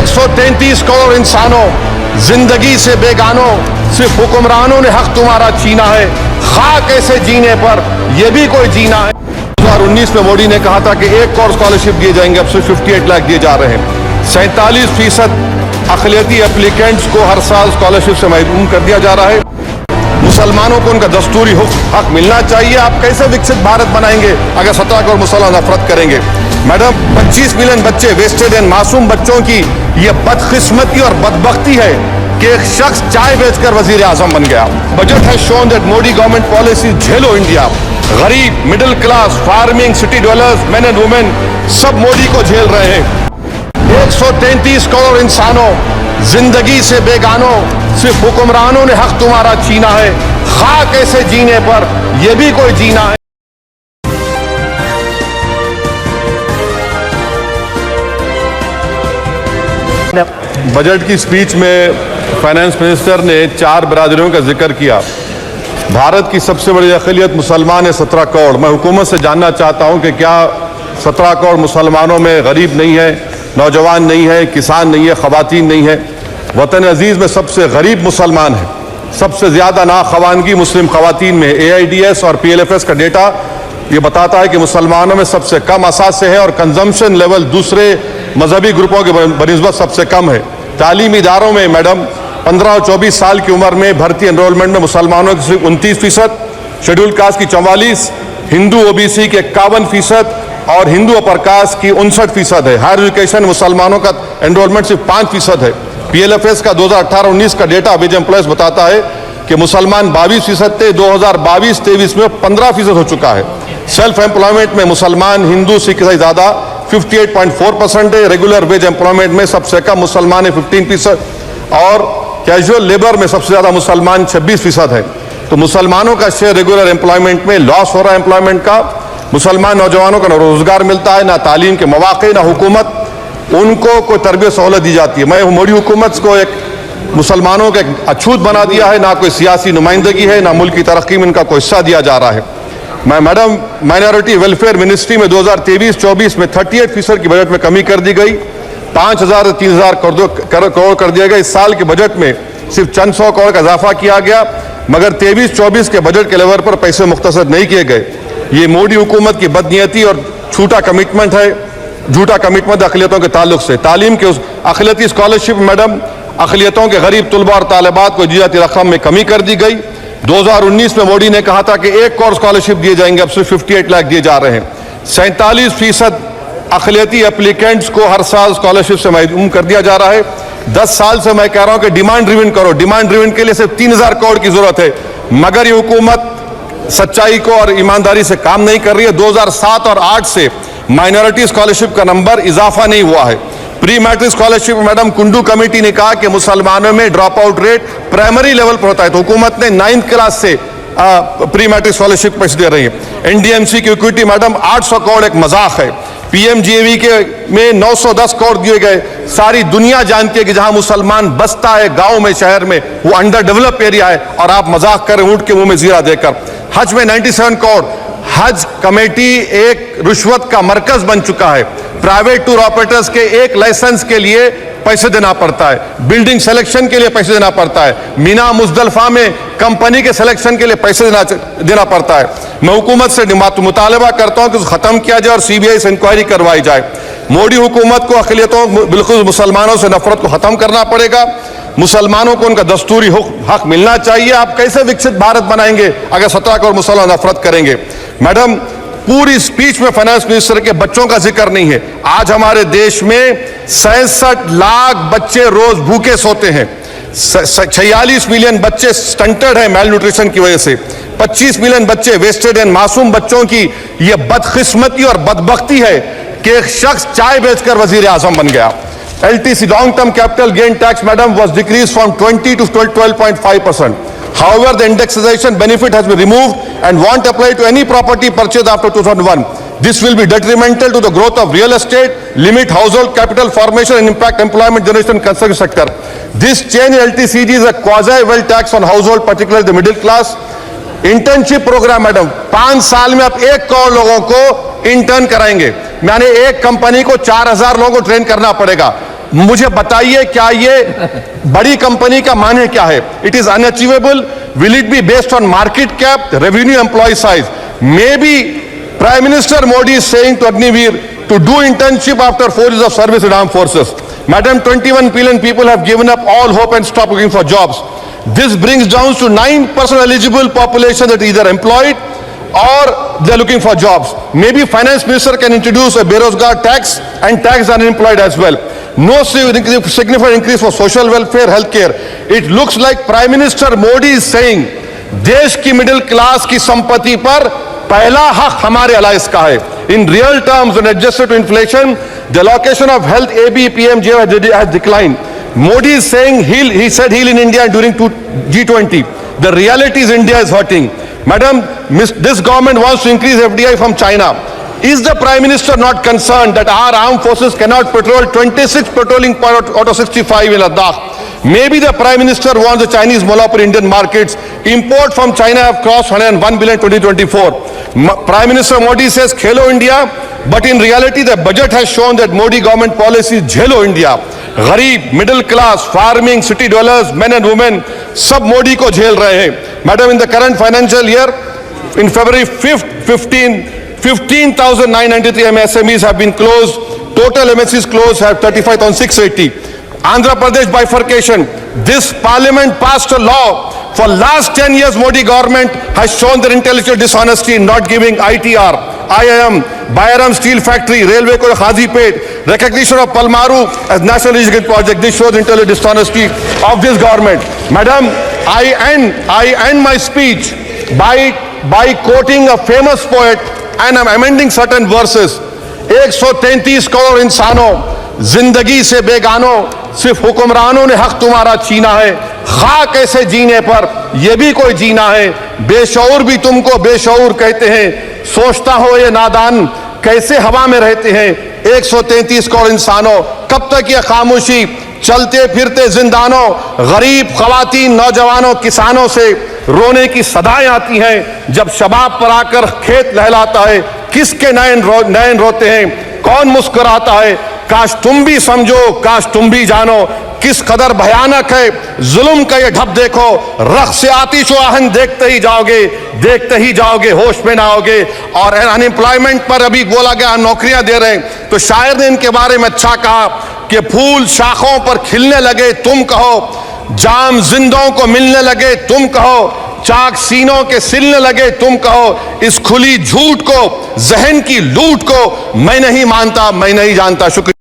133 करोड़ इंसानों, जिंदगी से बेगानों, सिर्फ हुक्मरानों ने हक तुम्हारा छीना है। खाक ऐसे जीने पर यह भी कोई जीना है। 2019 में मोदी ने कहा था कि 1 करोड़ स्कॉलरशिप दिए जाएंगे, अब सिर्फ 58 लाख दिए जा रहे हैं। 47% अक़लियती एप्लीकेंट्स को हर साल स्कॉलरशिप से महरूम कर दिया जा रहा है। मुसलमानों को उनका दस्तूरी हक मिलना चाहिए। आप कैसे विकसित भारत बनाएंगे अगर 17 करोड़ मुसलमान नफरत करेंगे? मैडम, 25 मिलियन बच्चे वेस्टेड एंड मासूम बच्चों की यह बदकिस्मती और बदबख्ती है कि एक शख्स चाय बेचकर वजीर आजम बन गया। Budget has shown that Modi government policy झेलो इंडिया। गरीब, middle class, farming, city dwellers, main and women सब मोदी को झेल रहे हैं। 133 करोड़ इंसानों, जिंदगी से बेगानों, सिर्फ हुक्मरानों ने हक तुम्हारा छीना है। खाक ऐसे जीने पर यह भी कोई जीना है। बजट की स्पीच में फाइनेंस मिनिस्टर ने 4 बिरादरियों का जिक्र किया। भारत की सबसे बड़ी अक़लियत मुसलमान है, 17 करोड़। मैं हुकूमत से जानना चाहता हूं कि क्या 17 करोड़ मुसलमानों में गरीब नहीं है, नौजवान नहीं है, किसान नहीं है, ख़वातीन नहीं है? वतन अजीज़ में सबसे गरीब मुसलमान है, सबसे ज़्यादा नाखवानगी मुस्लिम ख़वातीन में। AIDS और PLFS का डेटा ये बताता है कि मुसलमानों में सबसे कम असासे है और कंजम्पशन लेवल दूसरे मजहबी ग्रुपों के बनिस्बत सबसे कम है। तालीमी इदारों में मैडम 15 और 24 साल की उम्र में भर्ती एनरोलमेंट में मुसलमानों की सिर्फ 29%, शेड्यूल कास्ट की 44%, हिंदू OBC के 51% और हिंदू अपर कास्ट की 59% है। हायर एजुकेशन मुसलमानों का एनरोलमेंट सिर्फ 5% है। PLFS का 2018-19 का डेटा विज एम्प्लॉयज बताता है कि मुसलमान 22% थे, 2022-23 में 15% हो चुका है। सेल्फ एम्प्लॉयमेंट में मुसलमान हिंदू सिख से ज़्यादा 58.4% है। रेगुलर वेज एम्प्लॉयमेंट में सबसे कम मुसलमान है 15% और कैजुअल लेबर में सबसे ज़्यादा मुसलमान 26% है। तो मुसलमानों का शेयर रेगुलर एम्प्लॉयमेंट में लॉस हो रहा है एम्प्लॉयमेंट का। मुसलमान नौजवानों को ना रोजगार मिलता है, ना तालीम के मौके, ना हुकूमत उनको कोई तरबियत सहूलत दी जाती है। मैं मोदी हुकूमत को एक मुसलमानों का एक अछूत बना दिया है, ना कोई सियासी नुमाइंदगी है, ना मुल्क की तरक्की में इनका कोई हिस्सा दिया जा रहा है। मैं मैडम, माइनॉरिटी वेलफेयर मिनिस्ट्री में 2023-24 में 38% की बजट में कमी कर दी गई, 5,000 से 3,000 करोड़ कर दिया गया। इस साल के बजट में सिर्फ चंद 100 करोड़ का इजाफा किया गया, मगर 23-24 के बजट के लेवल पर पैसे मुख्तसर नहीं किए गए। ये मोदी हुकूमत की बदनीयती और झूठा कमिटमेंट है, झूठा कमिटमेंट अक़लियतों के ताल्लुक से। तालीम के उस अक़लियती स्कॉलरशिप मैडम, अक़लियतों के गरीब तलबा और तालिबात को ज़ियाती रकम में कमी कर दी गई। 2019 में मोदी ने कहा था कि 1 करोड़ स्कॉलरशिप दिए जाएंगे, अब सिर्फ 58 लाख दिए जा रहे हैं। 47% अक़लियती एप्लीकेंट्स को हर साल स्कॉलरशिप से महरूम कर दिया जा रहा है। 10 साल से मैं कह रहा हूं कि डिमांड ड्रिवन करो। डिमांड ड्रिवन के लिए सिर्फ 3,000 करोड़ की जरूरत है, मगर ये हुकूमत सच्चाई को और ईमानदारी से काम नहीं कर रही है। 2007 और 8 से माइनॉरिटी स्कॉलरशिप का नंबर इजाफा नहीं हुआ है। Pre matric scholarship madam, Kundu committee ने कहा कि मुसलमानों में drop out rate primary level पर होता है, तो हुकूमत ने 9th क्लास से प्री मैट्रिक स्कॉलरशिप पैसे दे रही है। NDMC की इक्विटी मैडम 800 करोड़ एक मजाक है। PMGAV के में 910 करोड़ दिए गए। सारी दुनिया जानती है कि जहां मुसलमान बसता है गांव में, शहर में, वो अंडर डेवलप एरिया है और आप मजाक करें ऊंट के मुंह में जीरा देकर। हज में 97 करोड़। हज कमेटी एक रिश्वत का मरकज बन चुका है। प्राइवेट टूर ऑपरेटर्स के एक लाइसेंस के लिए पैसे देना पड़ता है, बिल्डिंग सिलेक्शन के लिए पैसे देना पड़ता है, मीना मुजदलफा में कंपनी के सिलेक्शन के लिए पैसे देना पड़ता है। मैं हुकूमत से मुतालबा करता हूं कि खत्म किया जाए और CBI से इंक्वायरी करवाई जाए। मोदी हुकूमत को अक़लियतों, बिल्कुल मुसलमानों से नफरत को खत्म करना पड़ेगा। मुसलमानों को उनका दस्तूरी हक मिलना चाहिए। आप कैसे विकसित भारत बनाएंगे अगर 17 करोड़ मुसलमान नफरत करेंगे? मैडम, पूरी स्पीच में फाइनेंस मिनिस्टर के बच्चों का जिक्र नहीं है। आज हमारे देश में 66 लाख बच्चे रोज भूखे सोते हैं। 46 मिलियन बच्चे स्टंटेड है मेल न्यूट्रिशन की वजह से। 25 मिलियन बच्चे वेस्टेड एंड मासूम बच्चों की यह बदकिस्मती और बदबख्ती है कि एक शख्स चाय बेचकर वजीर आजम बन गया। LTC long term capital gain tax madam was decreased from 20 to 12.5%. However, the indexation benefit has been removed and won't apply to any property purchased after 2001. This will be detrimental to the growth of real estate, limit household capital formation and impact employment generation in construction sector. This change in LTCG is a quasi-wealth tax on household, particularly the middle class. Internship program madam, 5 साल में आप 1 करोड़ लोगों को intern कराएंगे, यानी एक company को 4,000 लोगों को ट्रेन करना पड़ेगा। मुझे बताइए क्या ये बड़ी कंपनी का माने क्या है? It is unachievable. Will it be based on market cap, revenue, employ size? May be Prime Minister Modi is saying to Agniveer to do internship after 4 years of service in armed forces. Madam, 21 billion people have given up all hope and stopped looking for jobs. This brings down to 9% eligible population that is either employed or they are looking for jobs. Maybe Finance Minister can introduce a Berozgar tax and tax the unemployed as well. No significant increase for social welfare, healthcare. It looks like Prime Minister Modi is saying देश की middle class की संपत्ति पर पहला हक हमारे alliance का है. In real terms, when adjusted to inflation, the allocation of health ABPMJ has declined. Modi is saying he said heal in India during G20. The reality is India is hurting. Madam, this government wants to increase FDI from China. Is the Prime Minister not concerned that our armed forces cannot patrol 26 patrolling points out of 65 in Ladakh? Maybe the Prime Minister wants the Chinese monopoly in Indian markets. Import from China have crossed 101 billion 2024. Prime Minister Modi says Khelo India, but in reality the budget has shown that Modi government policy is Jhelo India. गरीब, middle class, farming, city developers, men and women सब मोदी को झेल रहे हैं. Madam, in the current financial year, in February 5th, 15,993 MSMEs have been closed. Total MSCs closed have 35,680. Andhra Pradesh bifurcation. This parliament passed a law. For last 10 years, Modi government has shown their intellectual dishonesty in not giving ITR, IIM, Bayaram Steel Factory, Railway Ko Khazipet, recognition of Palmaru as National Irrigation Project. This shows intellectual dishonesty of this government. Madam, I end my speech by quoting a famous poet, and I'm amending certain verses. 133 crore इंसानों, जिंदगी से बेगानों, सिर्फ हुक्मरानों ने हक तुम्हारा छीना है. खाक ऐसे जीने पर यह भी कोई जीना है. बेशऊर भी तुमको बेशऊर कहते हैं. सोचता हो ये नादान कैसे हवा में रहते हैं. 133 करोड़ इंसानों, कब तक ये खामोशी? चलते फिरते जिंदानों, गरीब खवातीन, नौजवानों, किसानों से रोने की सदाएं आती हैं. जब शबाब पर आकर खेत लहलाता है, किसके नयन रोते हैं, कौन मुस्कुराता है? काश तुम भी समझो, काश तुम भी जानो किस कदर भयानक है जुल्म का ये ढब. देखो रख से आतिश आहन देखते ही जाओगे, होश में ना आओगे. और अनएम्प्लॉयमेंट पर अभी बोला गया नौकरियां दे रहे हैं, तो शायर ने इनके बारे में अच्छा कहा कि फूल शाखों पर खिलने लगे तुम कहो, जाम जिंदों को मिलने लगे तुम कहो, चाक सीनों के सिलने लगे तुम कहो. इस खुली झूठ को, जहन की लूट को मैं नहीं मानता, मैं नहीं जानता. शुक्रिया.